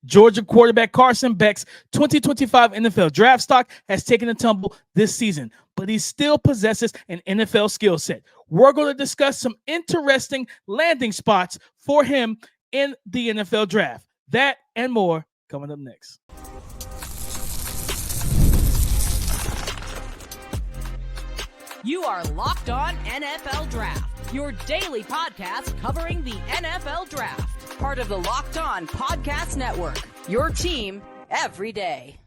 Georgia quarterback Carson Beck's 2025 NFL draft stock has taken a tumble this season, but he still possesses an NFL skill set. We're going to discuss some interesting landing spots for him in the NFL draft. That and more coming up next. You are Locked On NFL Draft, your daily podcast covering the NFL Draft. Part of the Locked On Podcast Network, your team every day.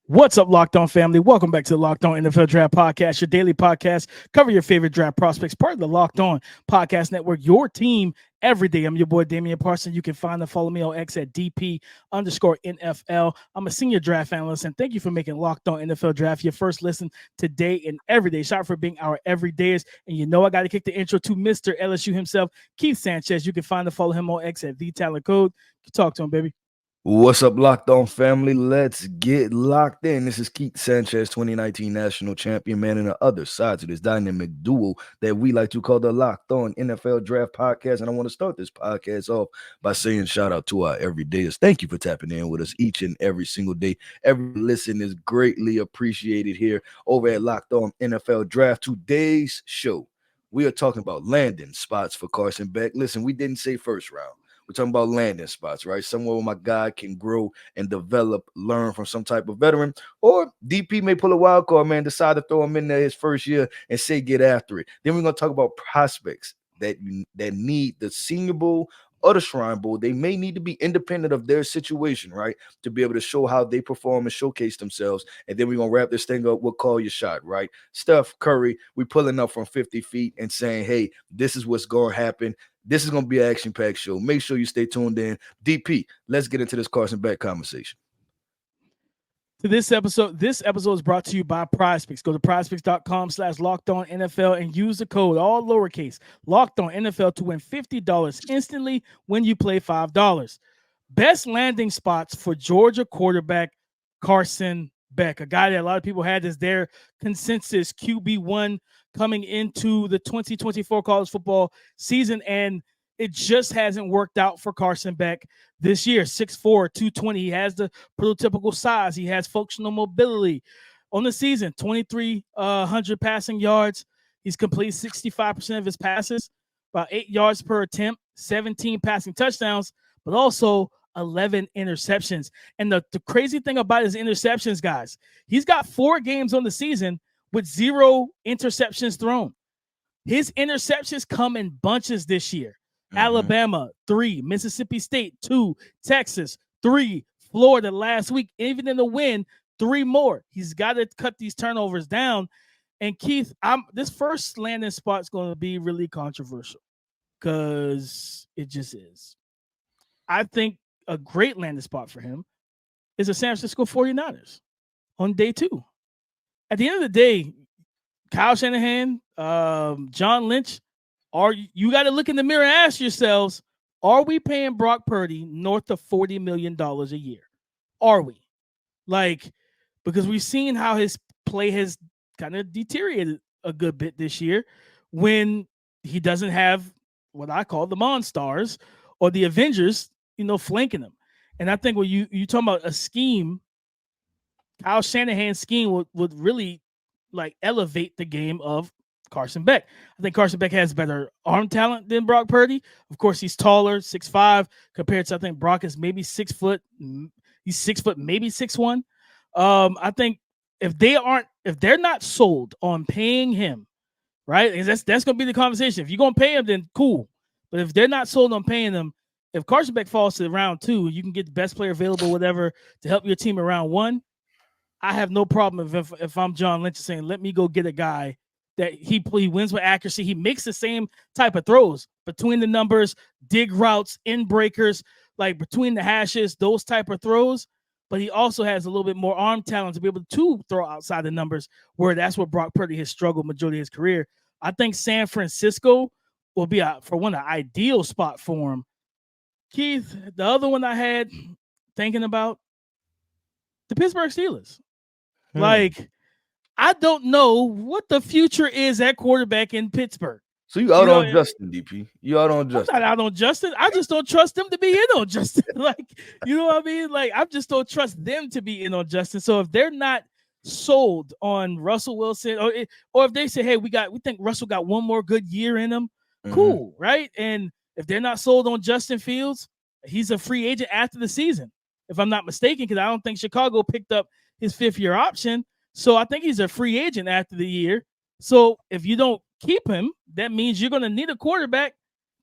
What's up, Locked On family? Welcome back to the Locked On NFL Draft Podcast, your daily podcast. Cover your favorite draft prospects, part of the Locked On Podcast Network, your team every day. I'm your boy, Damian Parson. You can find and follow me on X at DP_NFL. I'm a senior draft analyst, and thank you for making Locked On NFL Draft your first listen today and every day. Shout out for being our everydayers. And you know I got to kick the intro to Mr. LSU himself, Keith Sanchez. You can find and follow him on X at TheTalentCode. You talk to him, baby. What's up, Locked On family? Let's get locked in. This is Keith Sanchez, 2019 national champion, man, and the other side to this dynamic duo that we like to call the Locked On NFL Draft Podcast. And I want to start this podcast off by saying shout out to our everydayers. Thank you for tapping in with us each and every single day. Every listen is greatly appreciated here over at Locked On NFL Draft. Today's show, we are talking about landing spots for Carson Beck. Listen, we didn't say first round. We're talking about landing spots, right? Somewhere where my guy can grow and develop, learn from some type of veteran. Or DP may pull a wild card, man, decide to throw him in there his first year and say get after it. Then we're going to talk about prospects that need the Senior Bowl or the Shrine Bowl. They may need to be independent of their situation, right, to be able to show how they perform and showcase themselves. And then we're going to wrap this thing up. We'll call your shot, right? Steph Curry, we pulling up from 50 feet and saying, hey, this is what's going to happen. This is going to be an action-packed show. Make sure you stay tuned in. DP, let's get into this Carson Beck conversation. This episode is brought to you by PrizePicks. Go to prizepicks.com/LockedOnNFL and use the code, all lowercase, LockedOnNFL to win $50 instantly when you play $5. Best landing spots for Georgia quarterback Carson Beck, a guy that a lot of people had as their consensus QB1 coming into the 2024 college football season, and it just hasn't worked out for Carson Beck this year. 6'4", 220. He has the prototypical size. He has functional mobility. On the season, 2,300 passing yards. He's completed 65% of his passes, about 8 yards per attempt, 17 passing touchdowns, but also 11 interceptions. And the crazy thing about his interceptions, guys, he's got 4 games on the season with 0 interceptions thrown. His interceptions come in bunches this year. Alabama, 3, Mississippi State, 2, Texas, 3, Florida last week. Even in the win, 3 more. He's got to cut these turnovers down. And Keith, this first landing spot is going to be really controversial because it just is. I think a great landing spot for him is the San Francisco 49ers on day 2. At the end of the day, Kyle Shanahan, John Lynch, you got to look in the mirror and ask yourselves, are we paying Brock Purdy north of $40 million a year? Are we? Because we've seen how his play has kind of deteriorated a good bit this year when he doesn't have what I call the Monstars or the Avengers, flanking him. And I think when you talking about a scheme, Kyle Shanahan's scheme would really elevate the game of Carson Beck. I think Carson Beck has better arm talent than Brock Purdy. Of course, he's taller, 6'5", compared to, I think, Brock is maybe 6 foot. He's 6 foot, maybe 6'1". I think if they're not sold on paying him, right? That's going to be the conversation. If you're going to pay him, then cool. But if they're not sold on paying him, if Carson Beck falls to round 2, you can get the best player available, whatever, to help your team in round 1. I have no problem if I'm John Lynch saying, let me go get a guy that he wins with accuracy. He makes the same type of throws between the numbers, dig routes, in breakers, between the hashes, those type of throws. But he also has a little bit more arm talent to be able to throw outside the numbers, where that's where Brock Purdy has struggled majority of his career. I think San Francisco will be, for one, an ideal spot for him. Keith, the other one I had thinking about, the Pittsburgh Steelers. I don't know what the future is at quarterback in Pittsburgh. So you out on Justin, DP. You out on Justin. I'm not out on Justin. I just don't trust them to be in on Justin. Like, you know what I mean? Like, I just don't trust them to be in on Justin. So if they're not sold on Russell Wilson, or if they say, hey, we think Russell got one more good year in him, cool, right? And if they're not sold on Justin Fields, he's a free agent after the season, if I'm not mistaken, because I don't think Chicago picked up his 5th-year option. So I think he's a free agent after the year. So if you don't keep him, that means you're going to need a quarterback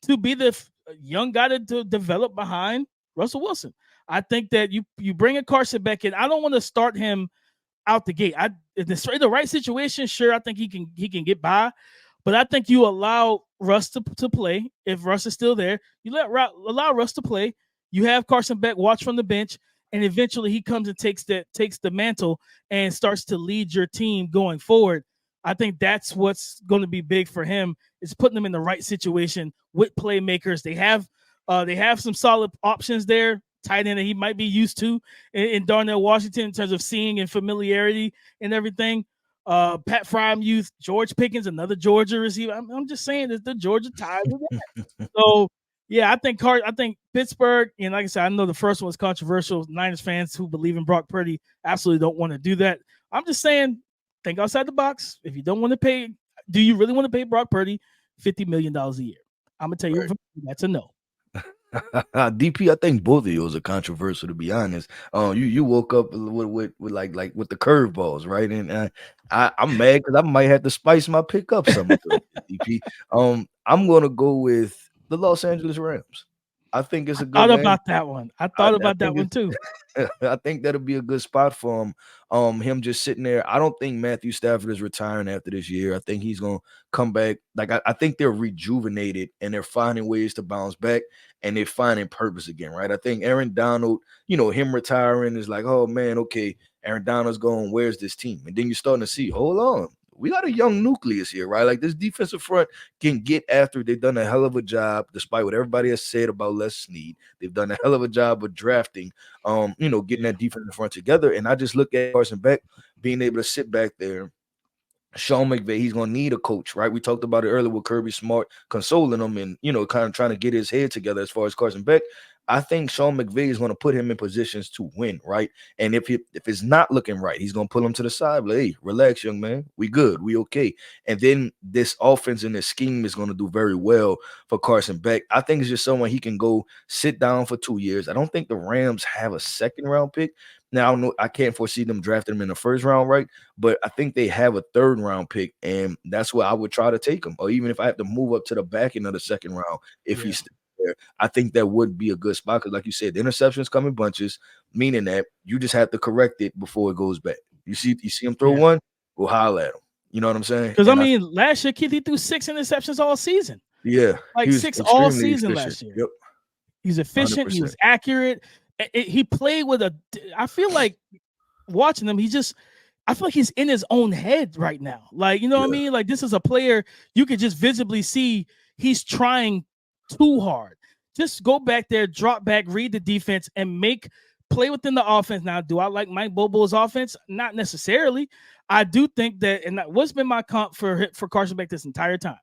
to be the young guy to develop behind Russell Wilson. I think that you bring a Carson Beck in. I don't want to start him out the gate. In the right situation, sure, I think he can get by. But I think you allow Russ to play. If Russ is still there, you allow Russ to play. You have Carson Beck watch from the bench, and eventually he comes and takes the mantle and starts to lead your team going forward. I think that's what's going to be big for him, is putting them in the right situation with playmakers. They have some solid options there, tight end that he might be used to in Darnell Washington in terms of seeing and familiarity and everything. Pat Frymuth, George Pickens, another Georgia receiver. I'm just saying that the Georgia ties with that. So yeah, I think Pittsburgh, and like I said, I know the first one was controversial. Niners fans who believe in Brock Purdy absolutely don't want to do that. I'm just saying, think outside the box. If you don't want to pay, do you really want to pay Brock Purdy $50 million a year? I'm gonna tell you, that's a no. DP, I think both of yours are controversial, to be honest. You woke up with like with the curveballs, right? And I'm mad because I might have to spice my pick up some of them, DP. I'm gonna go with the Los Angeles Rams. I think it's a good. I thought about that one. I thought about that one too. I think that'll be a good spot for him. Him just sitting there. I don't think Matthew Stafford is retiring after this year. I think he's gonna come back. Like I think they're rejuvenated and they're finding ways to bounce back and they're finding purpose again, right? I think Aaron Donald, him retiring is like, oh man, okay, Aaron Donald's going, where's this team? And then you're starting to see, hold on. We got a young nucleus here, right? Like this defensive front can get after it. They've done a hell of a job, despite what everybody has said about Les Snead. They've done a hell of a job of drafting, getting that defensive front together. And I just look at Carson Beck being able to sit back there. Sean McVay, he's going to need a coach, right? We talked about it earlier with Kirby Smart consoling him and, kind of trying to get his head together as far as Carson Beck. I think Sean McVay is going to put him in positions to win, right? And if it's not looking right, he's going to pull him to the side. Like, hey, relax, young man. We good. We okay. And then this offense and this scheme is going to do very well for Carson Beck. I think it's just someone he can go sit down for 2 years. I don't think the Rams have a second-round pick. Now, I can't foresee them drafting him in the first round, right? But I think they have a third-round pick, and that's where I would try to take him. Or even if I have to move up to the back end of the second round, if he's still there, I think that would be a good spot because, like you said, the interceptions come in bunches, meaning that you just have to correct it before it goes back. You see him throw one, go holler at him. You know what I'm saying? Because, last year, Keith, he threw 6 interceptions all season. Yeah. Like 6 all season efficient. Last year. Yep. He's efficient. 100%. He was accurate. He played with I feel like watching him, I feel like he's in his own head right now. Like, you know what I mean? Like, this is a player you could just visibly see he's trying too hard. Just go back there, drop back, read the defense, and play within the offense. Now, do I like Mike Bobo's offense? Not necessarily. I do think that, and what's been my comp for Carson Beck this entire time?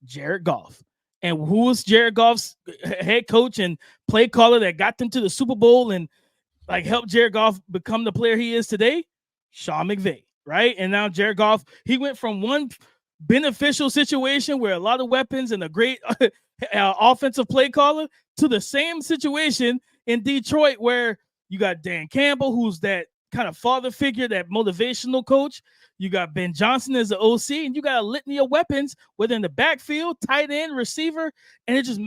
Jared Goff. And who was Jared Goff's head coach and play caller that got them to the Super Bowl and like helped Jared Goff become the player he is today? Sean McVay, right? And now Jared Goff, he went from one beneficial situation where a lot of weapons and a great offensive play caller to the same situation in Detroit where you got Dan Campbell, who's that kind of father figure, that motivational coach. You got Ben Johnson as the OC, and you got a litany of weapons within the backfield, tight end, receiver, and it just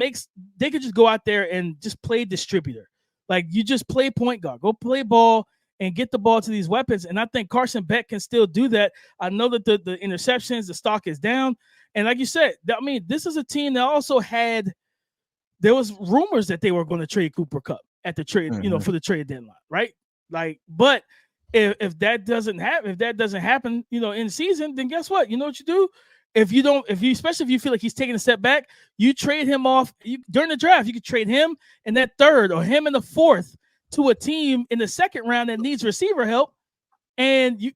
they could just go out there and just play distributor. Like, you just play point guard, go play ball and get the ball to these weapons. And I think Carson Beck can still do that. I know that the interceptions, the stock is down. And like you said, this is a team that also there was rumors that they were going to trade Cooper Kupp at the trade, for the trade deadline, right? Like, but if that doesn't happen, in season, then guess what? You know what you do? Especially if you feel like he's taking a step back, you trade him off during the draft. You could trade him in that third or him in the fourth to a team in the second round that needs receiver help. And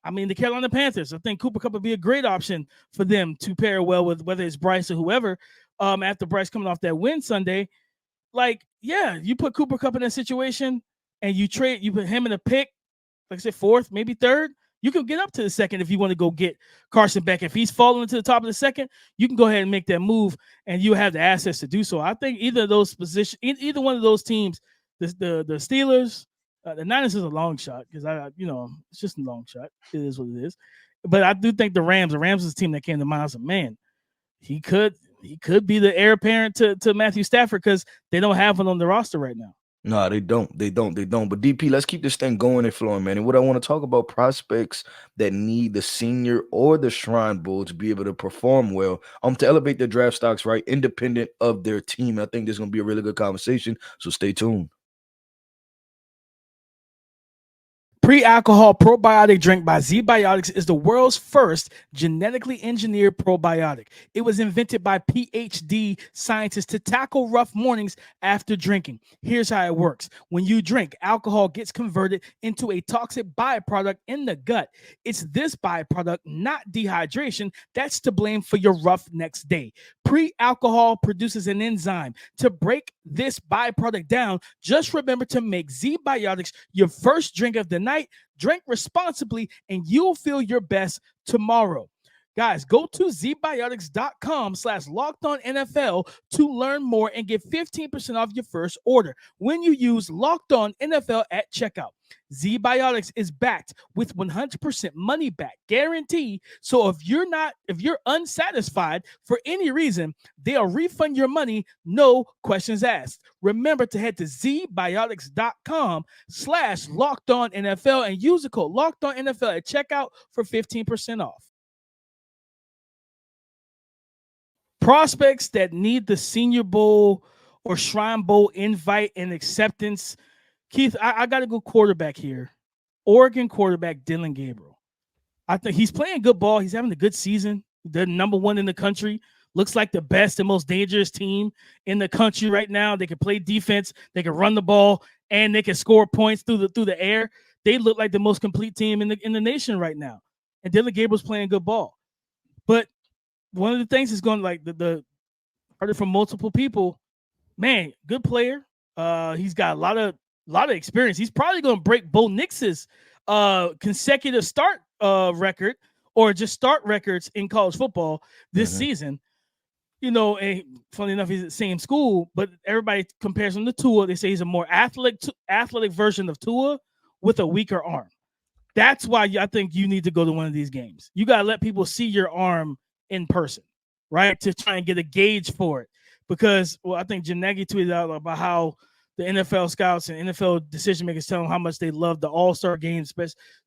I mean, the Carolina Panthers. I think Cooper Kupp would be a great option for them to pair well with, whether it's Bryce or whoever. After Bryce coming off that win Sunday, like, yeah, you put Cooper Kupp in that situation and you put him in a pick, like I said, fourth, maybe third. You can get up to the second if you want to go get Carson Beck. If he's falling to the top of the second, you can go ahead and make that move, and you have the assets to do so. I think either of those positions, either one of those teams, the Steelers, the Niners is a long shot because it's just a long shot. It is what it is. But I do think the Rams is a team that came to mind. I said, man, he could be the heir apparent to Matthew Stafford because they don't have one on the roster right now. No, they don't. But DP, let's keep this thing going and flowing, man. And what I want to talk about, prospects that need the Senior or the Shrine Bowl to be able to perform well, to elevate their draft stocks, right, independent of their team. I think this is going to be a really good conversation, so stay tuned. Pre-alcohol probiotic drink by Zbiotics is the world's first genetically engineered probiotic. It was invented by PhD scientists to tackle rough mornings after drinking. Here's how it works. When you drink, alcohol gets converted into a toxic byproduct in the gut. It's this byproduct, not dehydration, that's to blame for your rough next day. Pre-alcohol produces an enzyme to break this byproduct down. Just remember to make Zbiotics your first drink of the night. Drink responsibly, and you'll feel your best tomorrow. Guys, go to zbiotics.com/LockedOnNFL to learn more and get 15% off your first order when you use LockedOnNFL at checkout. Zbiotics is backed with 100% money back guarantee. So if you're unsatisfied for any reason, they'll refund your money, no questions asked. Remember to head to zbiotics.com/LockedOnNFL and use the code LockedOnNFL at checkout for 15% off. Prospects that need the Senior Bowl or Shrine Bowl invite and acceptance. Keith, I got to go quarterback here. Oregon quarterback Dillon Gabriel. I think he's playing good ball. He's having a good season. They're number one in the country. Looks like the best and most dangerous team in the country right now. They can play defense. They can run the ball, and they can score points through the air. They look like the most complete team in the nation right now. And Dillon Gabriel's playing good ball. But one of the things is going like the heard it from multiple people. Man, good player. He's got a lot of experience. He's probably going to break Bo Nix's consecutive start record or just start records in college football this season. And funny enough, he's at the same school, but everybody compares him to Tua. They say he's a more athletic version of Tua with a weaker arm. That's why I think you need to go to one of these games. You got to let people see your arm in person, right? To try and get a gauge for it. Because, I think Jim Nagy tweeted out about how the NFL scouts and NFL decision makers tell them how much they love the All-Star game,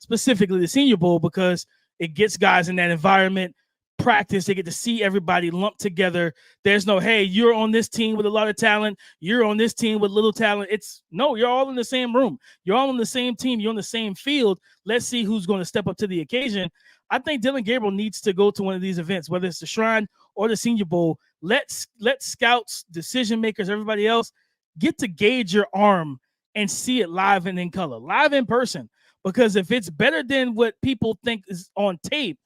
specifically the Senior Bowl, because it gets guys in that environment, practice. They get to see everybody lumped together. There's no, hey, you're on this team with a lot of talent. You're on this team with little talent. You're all in the same room. You're all on the same team. You're on the same field. Let's see who's going to step up to the occasion. I think Dillon Gabriel needs to go to one of these events, whether it's the Shrine or the Senior Bowl. Let scouts, decision makers, everybody else get to gauge your arm and see it live and in color, live in person. Because if it's better than what people think is on tape,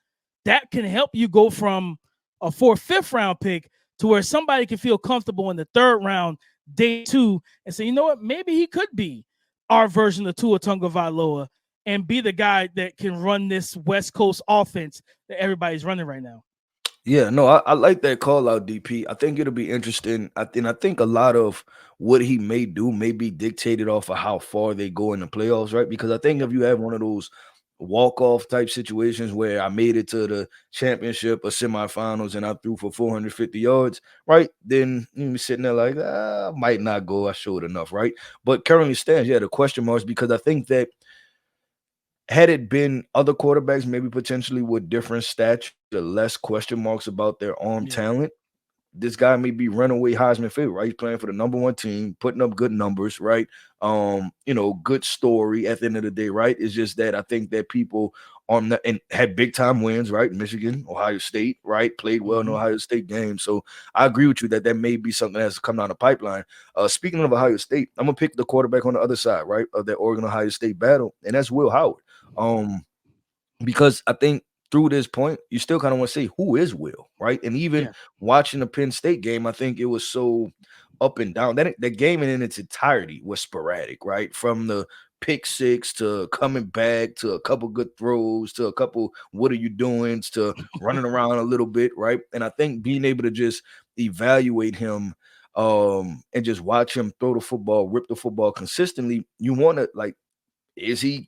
that can help you go from a 4th, 5th round pick to where somebody can feel comfortable in the 3rd round, day 2, and say, you know what, maybe he could be our version of Tua Tagovailoa and be the guy that can run this West Coast offense that everybody's running right now. Yeah, no, I like that call out, DP. I think it'll be interesting. I think a lot of what he may do may be dictated off of how far they go in the playoffs, right? Because I think if you have one of those walk-off type situations where I made it to the championship or semifinals and I threw for 450 yards, right? Then you're sitting there like, I might not go. I showed enough, right? But currently stands, the question marks, because I think that had it been other quarterbacks, maybe potentially with different stature, less question marks about their arm talent, this guy may be runaway Heisman favorite, right? He's playing for the number 1 team, putting up good numbers, right? Good story at the end of the day, right? It's just that I think that people and had big time wins, right? Michigan, Ohio State, right? Played well in Ohio State games. So I agree with you that may be something that has come down the pipeline. Speaking of Ohio State, I'm gonna pick the quarterback on the other side, right, of that Oregon Ohio State battle, and that's Will Howard. because I think through this point, you still kind of want to say who is Will, right? And even Yeah. watching the Penn State game, I think it was so up and down. That game in its entirety was sporadic, right? From the pick six to coming back to a couple good throws to a couple what are you doing to running around a little bit, right? And I think being able to just evaluate him and just watch him throw the football, rip the football consistently, you want to like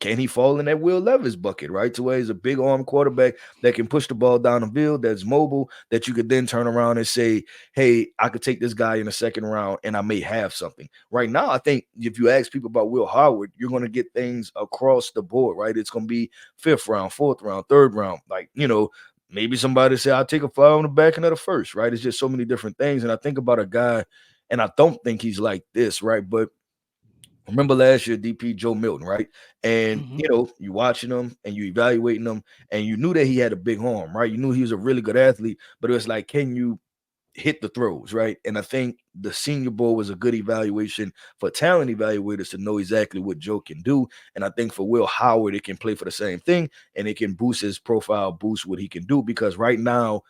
can he fall in that Will Levis bucket, right? To where he's a big arm quarterback that can push the ball down the field, that's mobile, that you could then turn around and say, hey, I could take this guy in the second round and I may have something. Right now, I think if you ask people about Will Howard, you're going to get things across the board, right? It's going to be fifth round, fourth round, third round. Like, maybe somebody say, I'll take a flyer on the back end of the first, right? It's just so many different things. And I think about a guy, and I don't think he's like this, right? But remember last year, DP Joe Milton, right? And Mhm. you watching him and you evaluating him, and you knew that he had a big arm, right? You knew he was a really good athlete, but it was like, can you hit the throws, right? And I think the Senior Bowl was a good evaluation for talent evaluators to know exactly what Joe can do. And I think for Will Howard, it can play for the same thing, and it can boost his profile, boost what he can do, because right now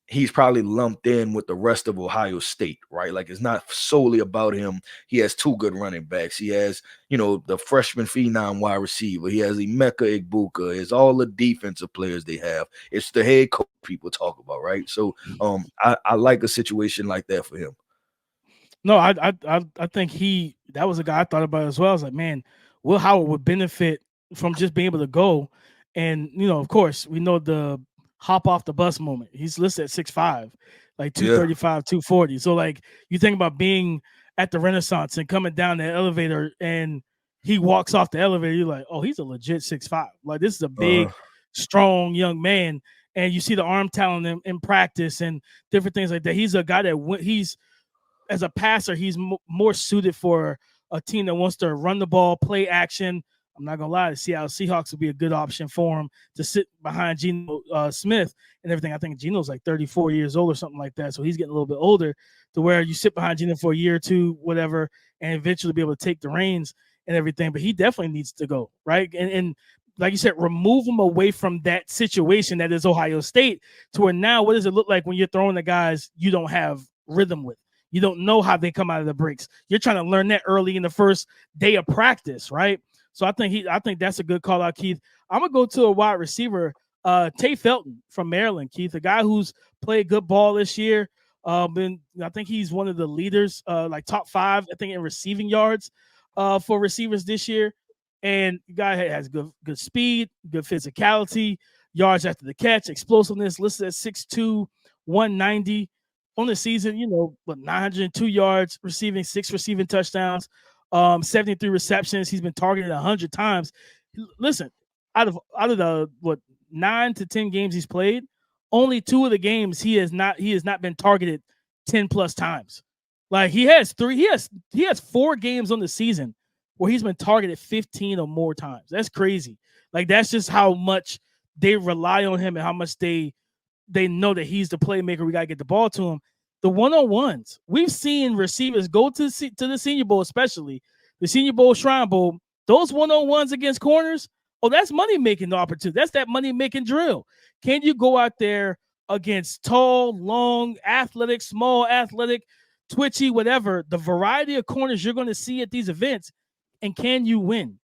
he's probably lumped in with the rest of Ohio State, right? Like it's not solely about him. He has two good running backs. He has, the freshman phenom wide receiver. He has Emeka Egbuka. It's all the defensive players they have. It's the head coach people talk about, right? So I like a situation like that for him. No, I think that was a guy I thought about as well. I was like, man, Will Howard would benefit from just being able to go. And, of course, we know the hop off the bus moment. He's listed at 6'5", like Yeah. 235, 240. So, like, you think about being at the Renaissance and coming down the elevator and he walks off the elevator, you're like, oh, he's a legit 6'5". Like, this is a big, strong young man. And you see the arm talent in practice and different things like that. He's a guy that as a passer, he's more suited for a team that wants to run the ball, play action. I'm not going to lie, the Seattle Seahawks would be a good option for him to sit behind Geno Smith and everything. I think Geno's like 34 years old or something like that, so he's getting a little bit older to where you sit behind Geno for a year or two, whatever, and eventually be able to take the reins and everything. But he definitely needs to go, right? And like you said, remove him away from that situation that is Ohio State to where now what does it look like when you're throwing the guys you don't have rhythm with? You don't know how they come out of the breaks. You're trying to learn that early in the first day of practice, right? So I think that's a good call out, Keith. I'm gonna go to a wide receiver, Tay Felton from Maryland, Keith, a guy who's played good ball this year. And I think he's one of the leaders, like top 5, I think, in receiving yards for receivers this year. And the guy has good speed, good physicality, yards after the catch, explosiveness, listed at 6'2", 190 on the season. 902 yards receiving, 6 receiving touchdowns, 73 receptions. He's been targeted 100 times. Listen, out of the 9 to 10 games he's played, only 2 of the games he has not been targeted 10 plus times. Like he has 4 games on the season where he's been targeted 15 or more times. That's crazy. Like that's just how much they rely on him and how much they know that he's the playmaker. We got to get the ball to him. The one-on-ones, we've seen receivers go to the Senior Bowl, especially the Senior Bowl, Shrine Bowl. Those one-on-ones against corners, that's money-making opportunity. That's that money-making drill. Can you go out there against tall, long, athletic, small, athletic, twitchy, whatever, the variety of corners you're going to see at these events, and can you win?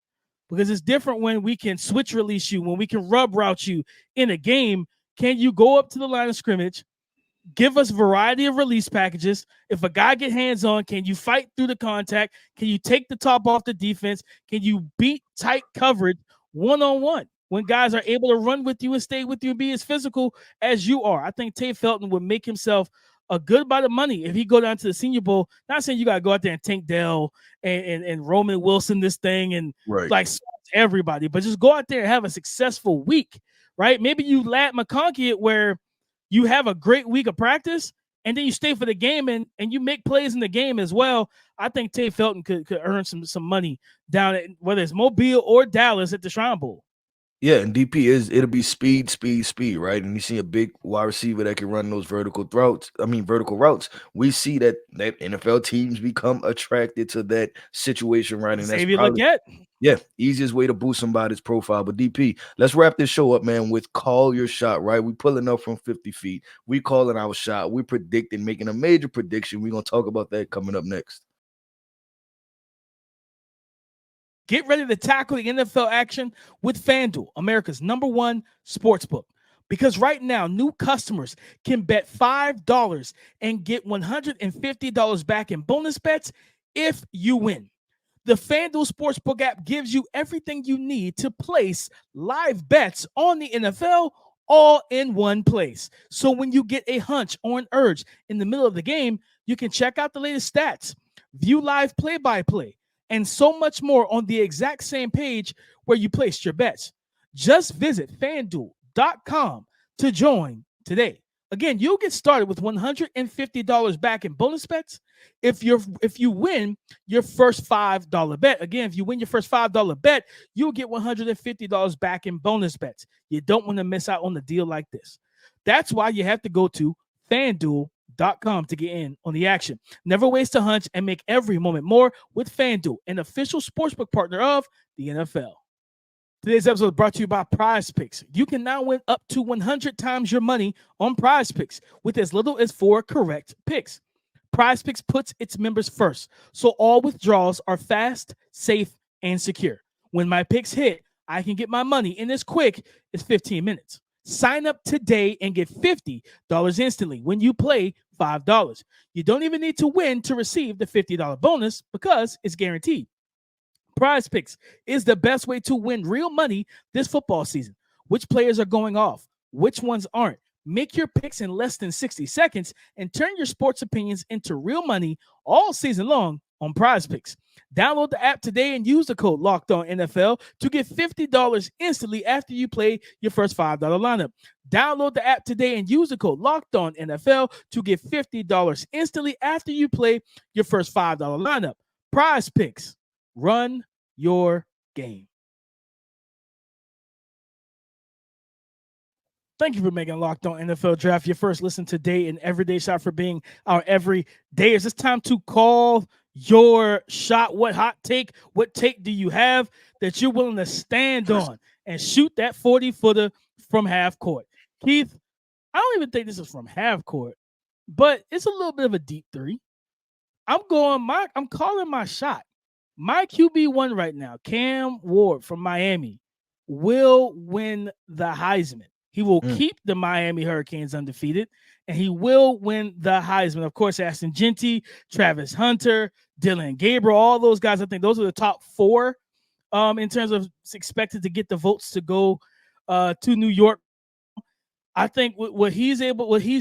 Because it's different when we can switch release you, when we can rub route you in a game. Can you go up to the line of scrimmage, give us variety of release packages? If a guy get hands on, can you fight through the contact? Can you take the top off the defense? Can you beat tight coverage one-on-one when guys are able to run with you and stay with you and be as physical as you are? I think Tay Felton would make himself a good bit of money if he go down to the Senior Bowl. Not saying you got to go out there and Tank Dell and Roman Wilson this thing and like everybody, but just go out there and have a successful week, right? Maybe you lad McConkey it where you have a great week of practice and then you stay for the game and you make plays in the game as well. I think Tay Felton could earn some money down at whether it's Mobile or Dallas at the Shrine Bowl. Yeah, and it'll be speed, right? And you see a big wide receiver that can run those vertical routes. We see that NFL teams become attracted to that situation, right? And that's Xavier probably Legette. yeah, easiest way to boost somebody's profile. But DP, let's wrap this show up, man, with call your shot, right? We pulling up from 50 feet. We calling our shot. We predicting, making a major prediction. We're gonna talk about that coming up next. Get ready to tackle the NFL action with FanDuel, America's #1 sportsbook. Because right now, new customers can bet $5 and get $150 back in bonus bets if you win. The FanDuel Sportsbook app gives you everything you need to place live bets on the NFL all in one place. So when you get a hunch or an urge in the middle of the game, you can check out the latest stats, view live play-by-play, and so much more on the exact same page where you placed your bets. Just visit FanDuel.com to join today. Again, you'll get started with $150 back in bonus bets if you win your first $5 bet. Again, if you win your first $5 bet, you'll get $150 back in bonus bets. You don't want to miss out on a deal like this. That's why you have to go to FanDuel.com to get in on the action. Never waste a hunch and make every moment more with FanDuel, an official sportsbook partner of the NFL. Today's episode is brought to you by PrizePicks. You can now win up to 100 times your money on PrizePicks with as little as 4 correct picks. PrizePicks puts its members first, so all withdrawals are fast, safe, and secure. When my picks hit, I can get my money in as quick as 15 minutes. Sign up today and get $50 instantly when you play $5. You don't even need to win to receive the $50 bonus because it's guaranteed. PrizePicks is the best way to win real money this football season. Which players are going off? Which ones aren't? Make your picks in less than 60 seconds and turn your sports opinions into real money all season long on PrizePicks. Download the app today and use the code LOCKEDONNFL to get $50 instantly after you play your first $5 lineup. Download the app today and use the code LOCKEDONNFL to get $50 instantly after you play your first $5 lineup. PrizePicks. Run your game. Thank you for making Locked On NFL Draft your first listen today and everyday shot, for being our everydayers. It's time to call your shot. What take do you have that you're willing to stand on and shoot that 40-footer from half court? Keith, I don't even think this is from half court, but it's a little bit of a deep three. I'm calling my shot. My QB1 right now, Cam Ward from Miami, will win the Heisman. He will keep the Miami Hurricanes undefeated, and he will win the Heisman. Of course, Ashton Genty, Travis Hunter, Dylan Gabriel, all those guys. I think those are the top 4 in terms of expected to get the votes to go to New York. I think what he's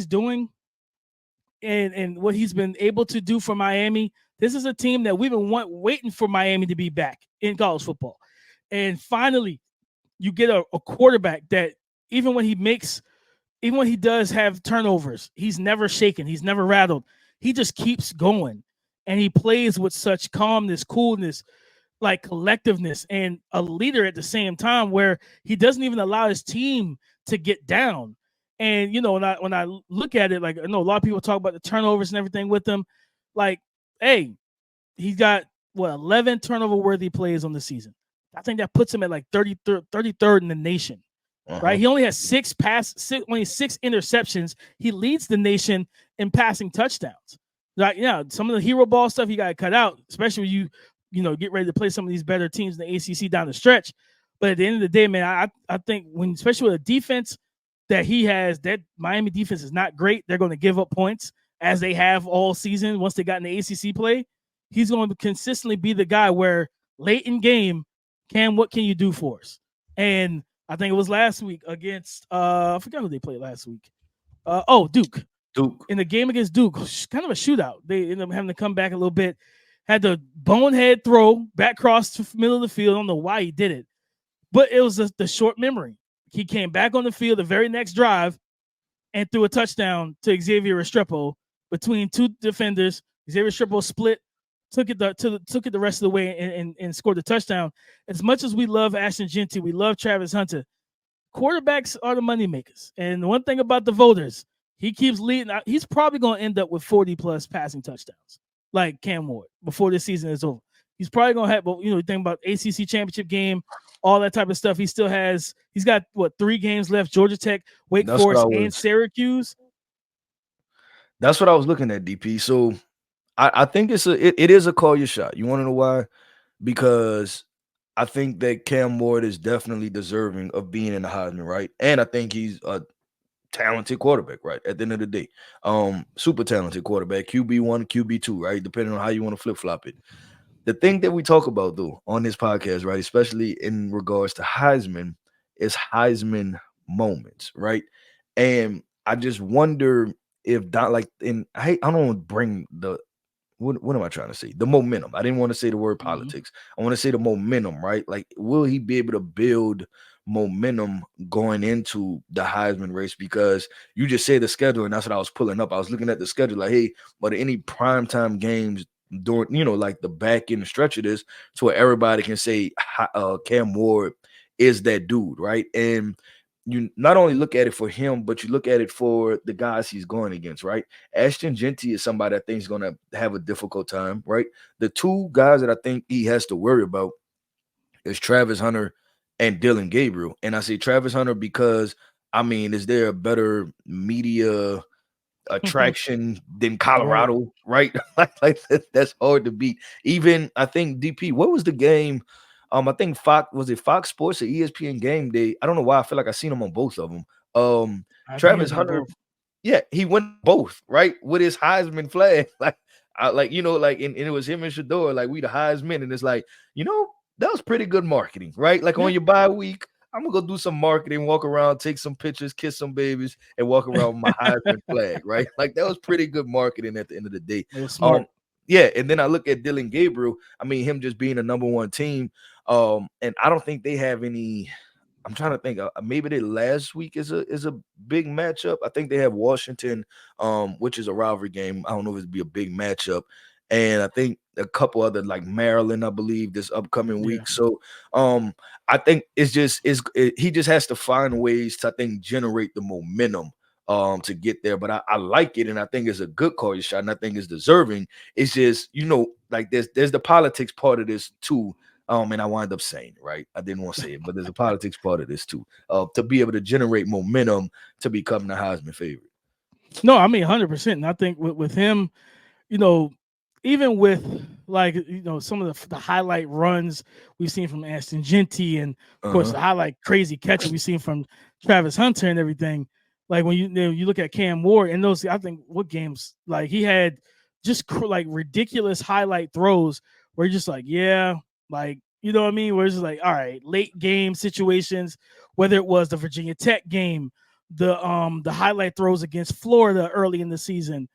doing and what he's been able to do for Miami, this is a team that we've been waiting for Miami to be back in college football. And finally, you get a quarterback that even when he does have turnovers, he's never shaken. He's never rattled. He just keeps going. And he plays with such calmness, coolness, like collectiveness, and a leader at the same time, where he doesn't even allow his team to get down. And, when I look at it, like, I know a lot of people talk about the turnovers and everything with him. Like, hey, he's got 11 turnover-worthy plays on the season. I think that puts him at like 33rd in the nation, right? He only has 6 interceptions. He leads the nation in passing touchdowns. Like, some of the hero ball stuff you got to cut out, especially when you get ready to play some of these better teams in the ACC down the stretch. But at the end of the day, man, I think especially with a defense that he has, that Miami defense is not great. They're going to give up points as they have all season. Once they got in the ACC play, he's going to consistently be the guy where late in game, Cam, what can you do for us? And I think it was last week against I forgot who they played last week. Duke. In the game against Duke, kind of a shootout. They ended up having to come back a little bit. Had the bonehead throw back across the middle of the field. I don't know why he did it, but it was the short memory. He came back on the field the very next drive and threw a touchdown to Xavier Restrepo between 2 defenders. Xavier Restrepo split took it the rest of the way and scored the touchdown. As much as we love Ashton Genty, we love Travis Hunter. Quarterbacks are the money makers, and one thing about the voters, he keeps leading. He's probably going to end up with 40 plus passing touchdowns, like Cam Ward, before this season is over. He's probably going to have, think about ACC championship game, all that type of stuff. He's got 3 games left: Georgia Tech, Wake Forest, and Syracuse. That's what I was looking at, DP. So I think it is a call your shot. You want to know why? Because I think that Cam Ward is definitely deserving of being in the Heisman, right? And I think he's a talented quarterback, right? At the end of the day, super talented quarterback, QB1, QB2, right? Depending on how you want to flip flop it. The thing that we talk about though on this podcast, right, especially in regards to Heisman, is Heisman moments, right? And I just wonder if I don't want to bring the what am I trying to say? The momentum. I didn't want to say the word politics. I want to say the momentum, right? Like, will he be able to build momentum going into the Heisman race? Because you just said the schedule, and that's what I was pulling up. I was looking at the schedule, like, hey, but any primetime games during, like the back end stretch of this, to where everybody can say Cam Ward is that dude, right? And you not only look at it for him, but you look at it for the guys he's going against, right? Ashton Genty is somebody I think is going to have a difficult time, right? The 2 guys that I think he has to worry about is Travis Hunter and Dylan Gabriel. And I say Travis Hunter because, is there a better media attraction than Colorado, right? like that's hard to beat. Even I think DP, what was the game? I think Fox Sports or ESPN Game Day. I don't know why I feel like I seen him on both of them. Travis Hunter, yeah, he went both, right? With his Heisman flag. And it was him and Shador, like, we the Heisman, and it's like, that was pretty good marketing, right? Like, on your bye week, I'm gonna go do some marketing, walk around, take some pictures, kiss some babies, and walk around with my Heisman flag, right? Like, that was pretty good marketing at the end of the day. It was smart. Yeah, and then I look at Dylan Gabriel. Him just being a number 1 team, and I don't think they have any. I'm trying to think. Maybe their last week is a big matchup. I think they have Washington, which is a rivalry game. I don't know if it'd be a big matchup, and I think a couple other, like Maryland, I believe, this upcoming week. So, I think he just has to find ways to, I think, generate the momentum to get there. But I like it, and I think it's a good call your shot, and I think it's deserving. It's just, like there's the politics part of this too. And I wind up saying it, right? I didn't want to say it, but there's a politics part of this too. To be able to generate momentum to become the Heisman favorite. No, 100%. And I think with him, even with some of the highlight runs we've seen from Ashton Genty, and of course the highlight crazy catches we've seen from Travis Hunter and everything. Like, when you look at Cam Ward and those, I think what games, like, he had just like ridiculous highlight throws where you're just like, yeah, like, where it's just like, all right, late game situations, whether it was the Virginia Tech game, the highlight throws against Florida early in the season,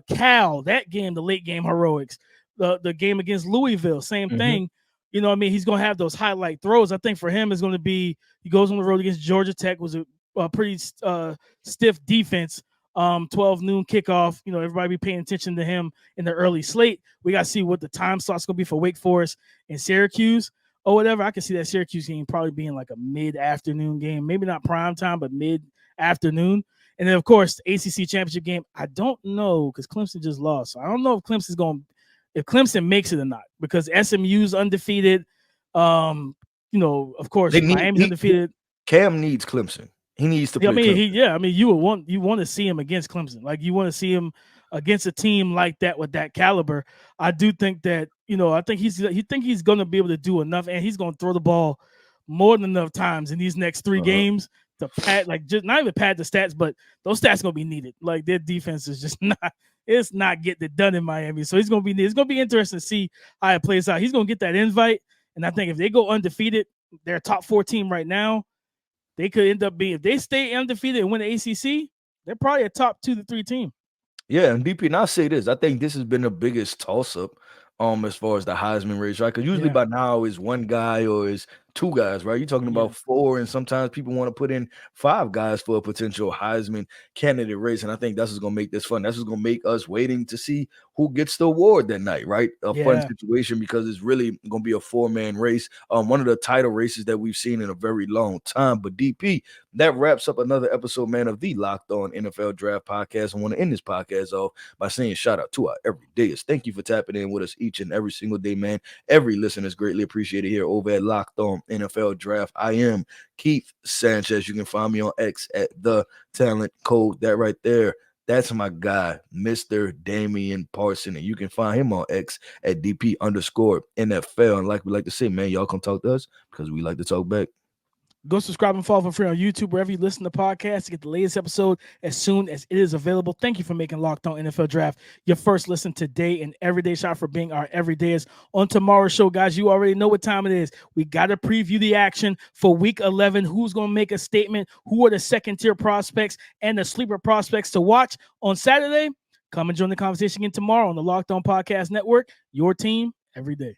Cal, that game, the late game heroics, the game against Louisville, same thing. He's going to have those highlight throws. I think for him is going to be, he goes on the road against Georgia Tech, was a pretty stiff defense. 12 noon kickoff. Everybody be paying attention to him in the early slate. We got to see what the time slot's going to be for Wake Forest and Syracuse or whatever. I can see that Syracuse game probably being like a mid-afternoon game, maybe not prime time, but mid-afternoon. And then, of course, the ACC championship game. I don't know, because Clemson just lost. So I don't know if Clemson makes it or not, because SMU's undefeated. Of course, Miami's undefeated. Cam needs Clemson. He needs to play. You want to see him against Clemson. Like, you want to see him against a team like that with that caliber. I do think that, I think he's going to be able to do enough, and he's going to throw the ball more than enough times in these next 3 games to pad, like, just not even pad the stats, but those stats going to be needed. Like, their defense is just not getting it done in Miami. So it's going to be interesting to see how it plays out. He's going to get that invite, and I think if they go undefeated, they're a top 4 team right now. They could end up being, if they stay undefeated and win the ACC, they're probably a top 2 to 3 team. Yeah, and DP, and I'll say this. I think this has been the biggest toss-up as far as the Heisman race, right? Because usually by now it's one guy or it's two guys, right? You're talking about four, and sometimes people want to put in five guys for a potential Heisman candidate race. And I think that's what's going to make this fun. That's what's going to make us waiting to see who gets the award that night, right? A fun situation because it's really going to be a four-man race. One of the title races that we've seen in a very long time. But DP, that wraps up another episode, man, of the Locked On NFL Draft Podcast. I want to end this podcast off by saying shout out to our everydayers. Thank you for tapping in with us each and every single day, man. Every listener is greatly appreciated here over at Locked On NFL Draft. I am Keith Sanchez. You can find me on X at The Talent Code. That right there, that's my guy, Mr. Damian Parson. And you can find him on X at DP_NFL. And like we like to say, man, y'all come talk to us because we like to talk back. Go subscribe and follow for free on YouTube, wherever you listen to podcasts, to get the latest episode as soon as it is available. Thank you for making Locked On NFL Draft your first listen today and everyday shot, for being our everydayers. On tomorrow's show, guys, you already know what time it is. We got to preview the action for Week 11. Who's going to make a statement? Who are the second-tier prospects and the sleeper prospects to watch on Saturday? Come and join the conversation again tomorrow on the Locked On Podcast Network, your team every day.